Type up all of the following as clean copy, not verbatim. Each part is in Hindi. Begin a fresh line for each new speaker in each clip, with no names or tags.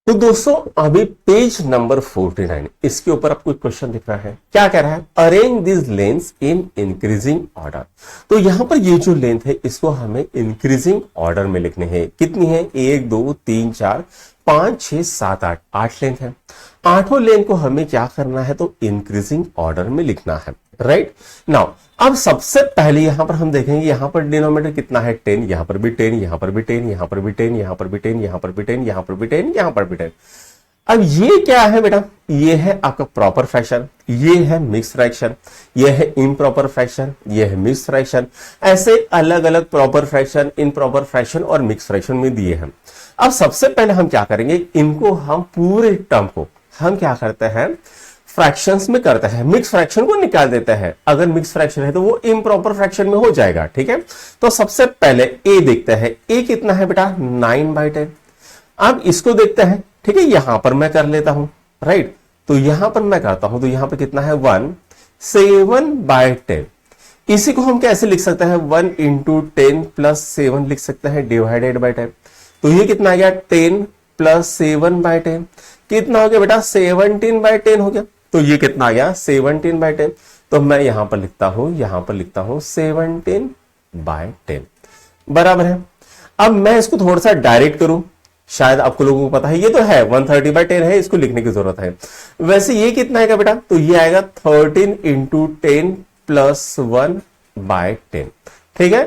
तो दोस्तों अभी पेज नंबर 49 इसके ऊपर आपको एक क्वेश्चन दिख रहा है। क्या कह रहा है? Arrange this length in increasing order. तो यहां पर ये जो लेंथ है इसको हमें इंक्रीजिंग ऑर्डर में लिखने हैं। कितनी है? 1 2 3 4 5 6 7 8 8 लेंथ है। आठों लेंथ को हमें क्या करना है? तो इंक्रीजिंग ऑर्डर में लिखना है। राइट नाउ अब सबसे पहले यहां पर हम देखेंगे, यहां पर डिनोमिनेटर कितना है? 10, यहां पर भी 10, यहां पर भी 10, यहां पर भी 10, यहां पर भी 10, यहां पर भी 10, यहां पर भी 10, यहां पर भी 10। अब ये क्या है बेटा? ये है आपका प्रॉपर फ्रैक्शन, ये है मिक्स फ्रैक्शन, ये है इम्प्रॉपर फ्रैक्शन, ये है मिक्स फ्रैक्शन। ऐसे अलग अलग प्रॉपर फ्रैक्शन, इम्प्रॉपर फ्रैक्शन और मिक्स फ्रैक्शन में दिए हैं। अब सबसे पहले हम क्या करेंगे, इनको हम पूरे टर्म को हम क्या करते हैं? फ्रैक्शंस में करते हैं, मिक्स फ्रैक्शन को निकाल देते हैं। अगर मिक्स फ्रैक्शन है तो वो इम्प्रॉपर फ्रैक्शन में हो जाएगा। ठीक है, तो सबसे पहले ए देखते हैं। ए कितना है बेटा? 9/10। अब इसको देखते हैं। ठीक है, यहां पर मैं कर लेता हूं। राइट, तो यहां पर मैं करता हूं तो यहां पर कितना है? 1 7/10। इसी को हम कैसे लिख सकते हैं? 1 इंटू 10 प्लस 7 लिख सकते हैं डिवाइडेड बाई 10। तो ये कितना आ गया? 10 प्लस 7/10 कितना हो गया बेटा? 17/10 हो गया। तो ये कितना आ गया? 17/10। तो मैं यहां पर लिखता हूं 17/10 बराबर है। अब मैं इसको थोड़ा सा डायरेक्ट करूं, शायद आपको लोगों को पता है, ये तो है 130/10 है, इसको लिखने की जरूरत है। वैसे ये कितना आएगा बेटा? तो ये आएगा 13 इंटू 10 प्लस 1/10। ठीक है,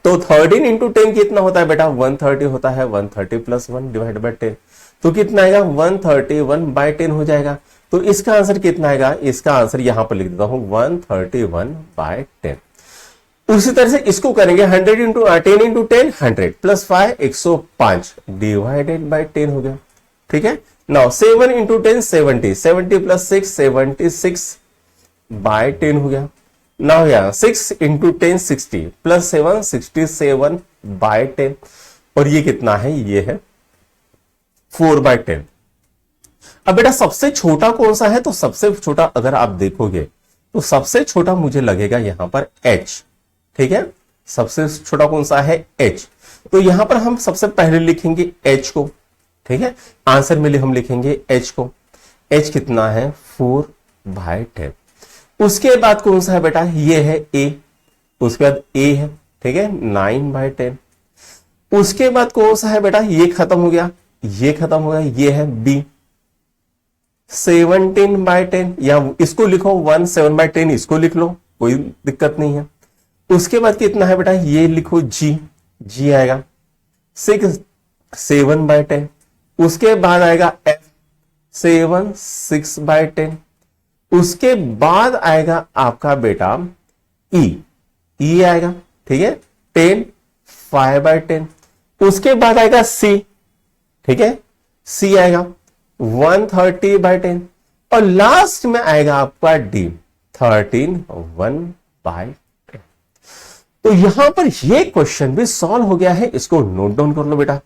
तो 13 इंटू 10 कितना होता है बेटा? 130 होता है। 130 प्लस 1 डिवाइड बाई 10 तो कितना आएगा? 131/10 हो जाएगा। तो इसका आंसर कितना आएगा? इसका आंसर यहां पर लिख देता हूं 131/10। उसी तरह से इसको करेंगे 100 into 10 into 10 100 plus 5 105 divided by 10 हो गया। ठीक है, नाउ 7 इंटू 10 70 70 प्लस 6 76/10 हो गया। नाउ यहां 6 इंटू 10 60 प्लस 7 67/10 और ये कितना है? ये है 4/10। अब बेटा सबसे छोटा कौन सा है? तो सबसे छोटा अगर आप देखोगे तो सबसे छोटा मुझे लगेगा यहां पर h। ठीक है, सबसे छोटा कौन सा है? h। तो यहां पर हम सबसे पहले लिखेंगे h को। ठीक है, आंसर में हम लिखेंगे h को। h कितना है? 4/10। उसके बाद कौन सा है बेटा? ये है a। उसके बाद a है। ठीक है, 9/10। उसके बाद कौन सा है बेटा? ये खत्म हो गया, ये खत्म हो गया, ये है b 17/10, या इसको लिखो 17/10, इसको लिख लो, कोई दिक्कत नहीं है। उसके बाद कितना है बेटा? ये लिखो g आएगा 7/10। उसके बाद आएगा f 6/10। उसके बाद आएगा आपका बेटा e आएगा। ठीक है, 5/10। उसके बाद आएगा c। ठीक है, c आएगा 130/10 और लास्ट में आएगा आपका d 13/10। तो यहां पर ये क्वेश्चन भी सॉल्व हो गया है, इसको नोट डाउन कर लो बेटा।